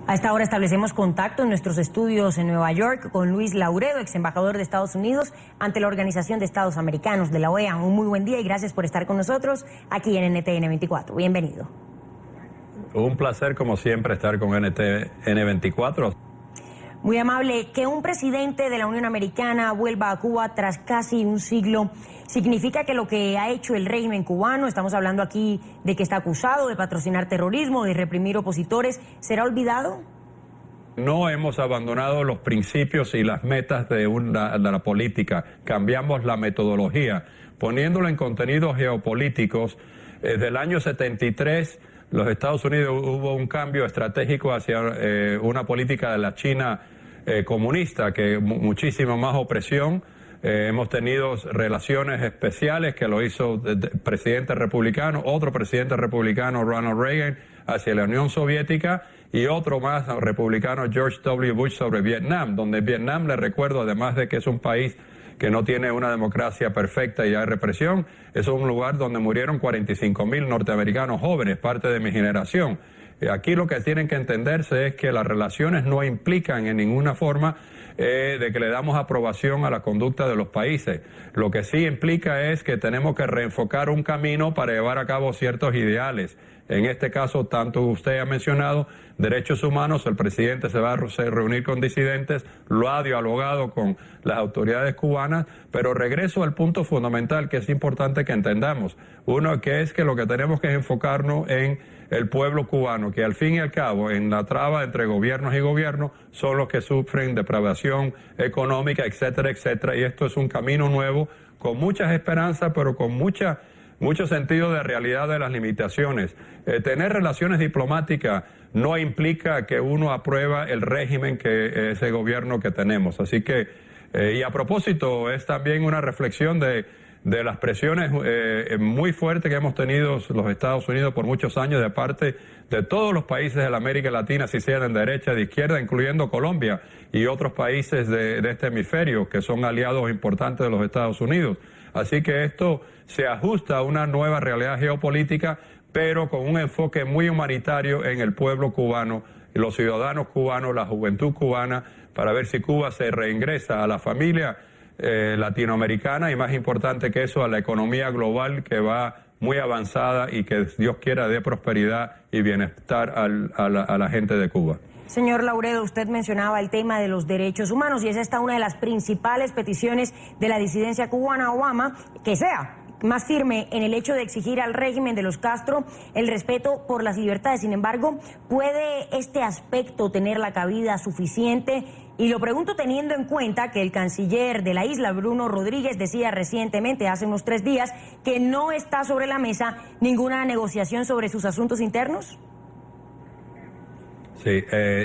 A esta hora establecemos contacto en nuestros estudios en Nueva York con Luis Lauredo, ex embajador de Estados Unidos ante la Organización de Estados Americanos de la OEA. Un muy buen día y gracias por estar con nosotros aquí en NTN 24. Bienvenido. Un placer, como siempre, estar con NTN 24. Muy amable. Que un presidente de la Unión Americana vuelva a Cuba tras casi un siglo significa que lo que ha hecho el régimen cubano, estamos hablando aquí de que está acusado de patrocinar terrorismo, de reprimir opositores, ¿será olvidado? No hemos abandonado los principios y las metas de la política. Cambiamos la metodología, poniéndolo en contenidos geopolíticos. Desde el año 73, los Estados Unidos hubo un cambio estratégico hacia una política de la China comunista, que muchísima más opresión. Hemos tenido relaciones especiales que lo hizo el presidente republicano, otro presidente republicano, Ronald Reagan, hacia la Unión Soviética, y otro más republicano, George W. Bush, sobre Vietnam, donde Vietnam, le recuerdo, además de que es un país que no tiene una democracia perfecta y hay represión, es un lugar donde murieron 45,000 norteamericanos jóvenes, parte de mi generación. Aquí lo que tienen que entenderse es que las relaciones no implican en ninguna forma de que le damos aprobación a la conducta de los países. Lo que sí implica es que tenemos que reenfocar un camino para llevar a cabo ciertos ideales. En este caso, tanto usted ha mencionado derechos humanos, el presidente se va a reunir con disidentes, lo ha dialogado con las autoridades cubanas, pero regreso al punto fundamental que es importante que entendamos. Uno, que es que lo que tenemos que enfocarnos en el pueblo cubano, que al fin y al cabo, en la traba entre gobiernos y gobiernos, son los que sufren depravación económica, etcétera, etcétera, y esto es un camino nuevo, con muchas esperanzas, pero con mucho sentido de realidad de las limitaciones. Tener relaciones diplomáticas no implica que uno aprueba el régimen que ese gobierno que tenemos. Así que, y a propósito, es también una reflexión de las presiones muy fuertes que hemos tenido los Estados Unidos por muchos años de parte de todos los países de la América Latina, si sean de derecha, de izquierda, incluyendo Colombia y otros países de este hemisferio que son aliados importantes de los Estados Unidos. Así que esto se ajusta a una nueva realidad geopolítica, pero con un enfoque muy humanitario en el pueblo cubano, los ciudadanos cubanos, la juventud cubana, para ver si Cuba se reingresa a la familia latinoamericana y, más importante que eso, a la economía global que va muy avanzada y que Dios quiera dé prosperidad y bienestar a la gente de Cuba. Señor Lauredo, usted mencionaba el tema de los derechos humanos y esa está una de las principales peticiones de la disidencia cubana. Obama, que sea más firme en el hecho de exigir al régimen de los Castro el respeto por las libertades. Sin embargo, ¿puede este aspecto tener la cabida suficiente? Y lo pregunto teniendo en cuenta que el canciller de la isla, Bruno Rodríguez, decía recientemente, hace unos 3 días, que no está sobre la mesa ninguna negociación sobre sus asuntos internos. Sí,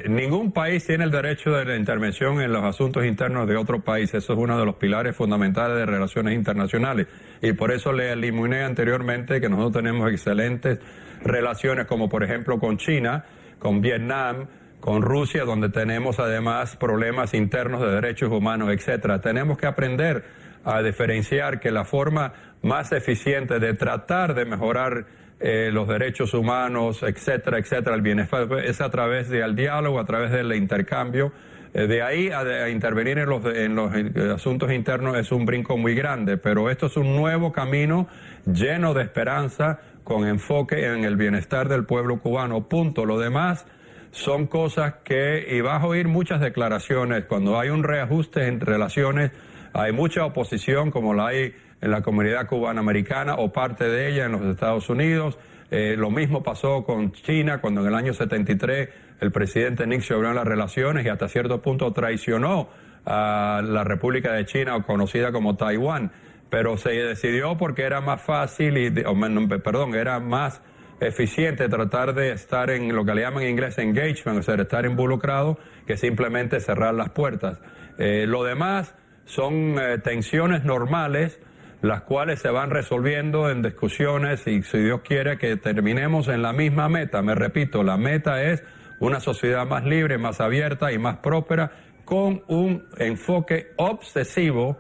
ningún país tiene el derecho de la intervención en los asuntos internos de otro país. Eso es uno de los pilares fundamentales de relaciones internacionales. Y por eso le eliminé anteriormente que nosotros tenemos excelentes relaciones, como por ejemplo con China, con Vietnam, con Rusia, donde tenemos además problemas internos de derechos humanos, etcétera. Tenemos que aprender a diferenciar que la forma más eficiente de tratar de mejorar los derechos humanos, etcétera, etcétera, el bienestar, es a través del diálogo, a través del intercambio. De ahí a intervenir en los asuntos internos es un brinco muy grande, pero esto es un nuevo camino lleno de esperanza, con enfoque en el bienestar del pueblo cubano, punto. Lo demás son cosas y vas a oír muchas declaraciones. Cuando hay un reajuste en relaciones, hay mucha oposición, como la hay en la comunidad cubana-americana o parte de ella en los Estados Unidos. Lo mismo pasó con China, cuando en el año 73 el presidente Nixon abrió las relaciones y hasta cierto punto traicionó a la República de China, conocida como Taiwán. Pero se decidió porque era más fácil, era más eficiente tratar de estar en lo que le llaman en inglés engagement, o sea, estar involucrado, que simplemente cerrar las puertas. Lo demás son tensiones normales, las cuales se van resolviendo en discusiones y, si Dios quiere, que terminemos en la misma meta. Me repito, la meta es una sociedad más libre, más abierta y más próspera, con un enfoque obsesivo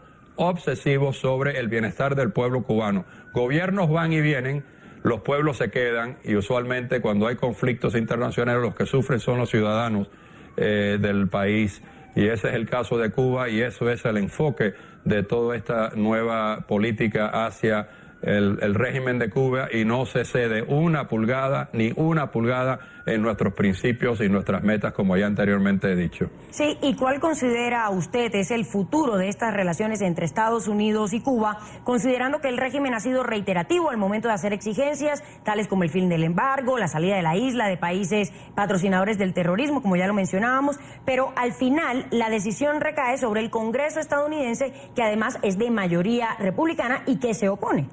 sobre el bienestar del pueblo cubano. Gobiernos van y vienen, los pueblos se quedan y usualmente cuando hay conflictos internacionales los que sufren son los ciudadanos del país. Y ese es el caso de Cuba y eso es el enfoque de toda esta nueva política hacia el régimen de Cuba, y no se cede una pulgada ni una pulgada en nuestros principios y nuestras metas, como ya anteriormente he dicho. Sí, ¿y cuál considera usted es el futuro de estas relaciones entre Estados Unidos y Cuba, considerando que el régimen ha sido reiterativo al momento de hacer exigencias, tales como el fin del embargo, la salida de la isla de países patrocinadores del terrorismo, como ya lo mencionábamos, pero al final la decisión recae sobre el Congreso estadounidense, que además es de mayoría republicana y que se opone?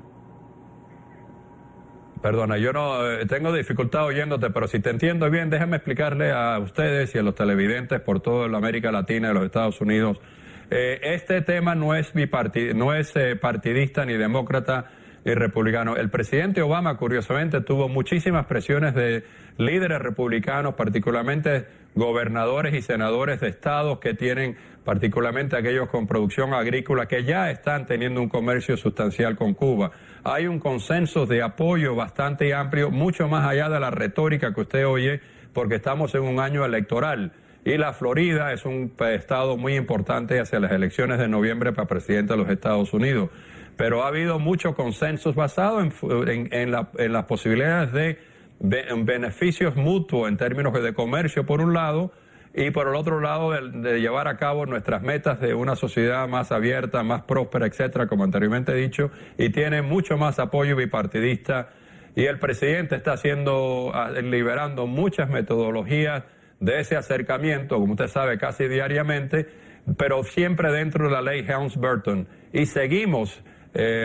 Perdona, yo no tengo dificultad oyéndote, pero si te entiendo bien, déjame explicarle a ustedes y a los televidentes por toda la América Latina y los Estados Unidos. Este tema no es partidista ni demócrata ni republicano. El presidente Obama, curiosamente, tuvo muchísimas presiones de líderes republicanos, particularmente gobernadores y senadores de estados que tienen, particularmente aquellos con producción agrícola, que ya están teniendo un comercio sustancial con Cuba. Hay un consenso de apoyo bastante amplio, mucho más allá de la retórica que usted oye, porque estamos en un año electoral. Y la Florida es un estado muy importante hacia las elecciones de noviembre para presidente de los Estados Unidos. Pero ha habido muchos consensos basados en las posibilidades de beneficios mutuos en términos de comercio, por un lado, y por el otro lado de llevar a cabo nuestras metas de una sociedad más abierta, más próspera, etcétera, como anteriormente he dicho, y tiene mucho más apoyo bipartidista. Y el presidente está liberando muchas metodologías de ese acercamiento, como usted sabe, casi diariamente, pero siempre dentro de la ley Helms-Burton. Y seguimos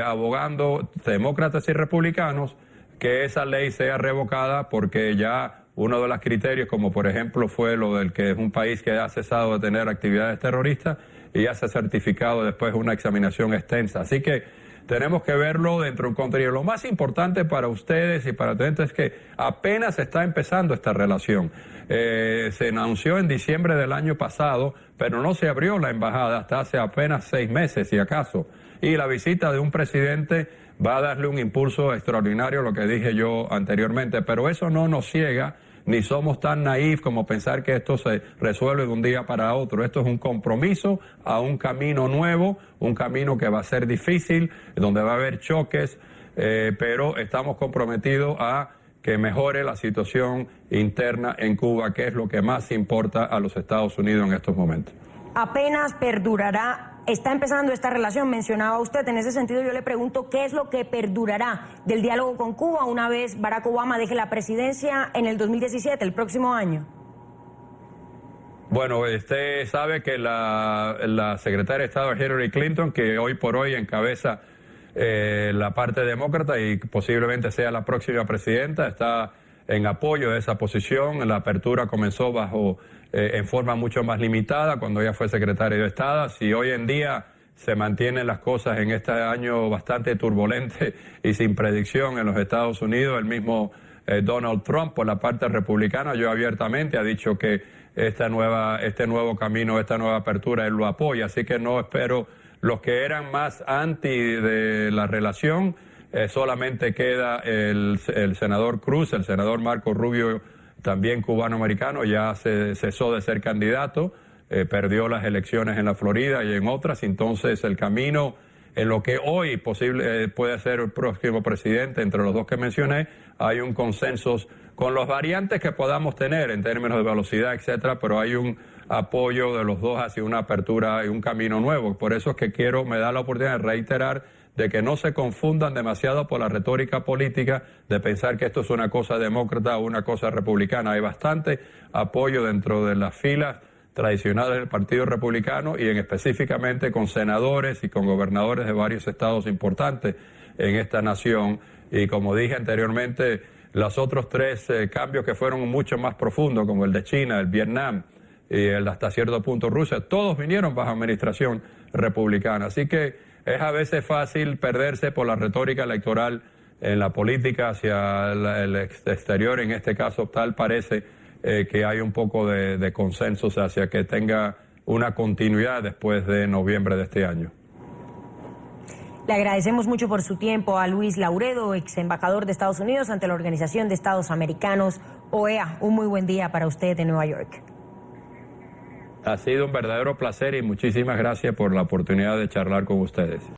abogando, demócratas y republicanos, que esa ley sea revocada, porque ya uno de los criterios, como por ejemplo fue lo del que es un país que ha cesado de tener actividades terroristas y ya se ha certificado después de una examinación extensa. Así que tenemos que verlo dentro de un contenido. Lo más importante para ustedes y para todos es que apenas está empezando esta relación. Se anunció en diciembre del año pasado, pero no se abrió la embajada hasta hace apenas 6 meses, si acaso. Y la visita de un presidente va a darle un impulso extraordinario, lo que dije yo anteriormente, pero eso no nos ciega, ni somos tan naif como pensar que esto se resuelve de un día para otro. Esto es un compromiso a un camino nuevo, un camino que va a ser difícil, donde va a haber choques, pero estamos comprometidos a que mejore la situación interna en Cuba, que es lo que más importa a los Estados Unidos en estos momentos. Apenas perdurará. Está empezando esta relación, mencionaba usted. En ese sentido yo le pregunto, ¿qué es lo que perdurará del diálogo con Cuba una vez Barack Obama deje la presidencia en el 2017, el próximo año? Bueno, usted sabe que la secretaria de Estado Hillary Clinton, que hoy por hoy encabeza la parte demócrata y posiblemente sea la próxima presidenta, está en apoyo de esa posición. La apertura comenzó en forma mucho más limitada cuando ella fue secretaria de Estado. Si hoy en día se mantienen las cosas en este año bastante turbulente y sin predicción en los Estados Unidos, el mismo Donald Trump, por la parte republicana, yo abiertamente ha dicho que este nuevo camino, esta nueva apertura, él lo apoya. Así que no espero los que eran más anti de la relación. Solamente queda el senador Cruz, el senador Marco Rubio, también cubano-americano, ya cesó de ser candidato, perdió las elecciones en la Florida y en otras. Entonces el camino en lo que hoy puede ser el próximo presidente, entre los dos que mencioné, hay un consenso con los variantes que podamos tener en términos de velocidad, etcétera, pero hay un apoyo de los dos hacia una apertura y un camino nuevo. Por eso es que me da la oportunidad de reiterar de que no se confundan demasiado por la retórica política de pensar que esto es una cosa demócrata o una cosa republicana. Hay bastante apoyo dentro de las filas tradicionales del Partido Republicano y específicamente con senadores y con gobernadores de varios estados importantes en esta nación. Y como dije anteriormente, los otros 3 cambios que fueron mucho más profundos, como el de China, el Vietnam y el hasta cierto punto Rusia, todos vinieron bajo administración republicana. Así que es a veces fácil perderse por la retórica electoral en la política hacia el exterior. En este caso tal parece que hay un poco de consenso hacia que tenga una continuidad después de noviembre de este año. Le agradecemos mucho por su tiempo a Luis Lauredo, ex embajador de Estados Unidos ante la Organización de Estados Americanos, OEA. Un muy buen día para usted en Nueva York. Ha sido un verdadero placer y muchísimas gracias por la oportunidad de charlar con ustedes.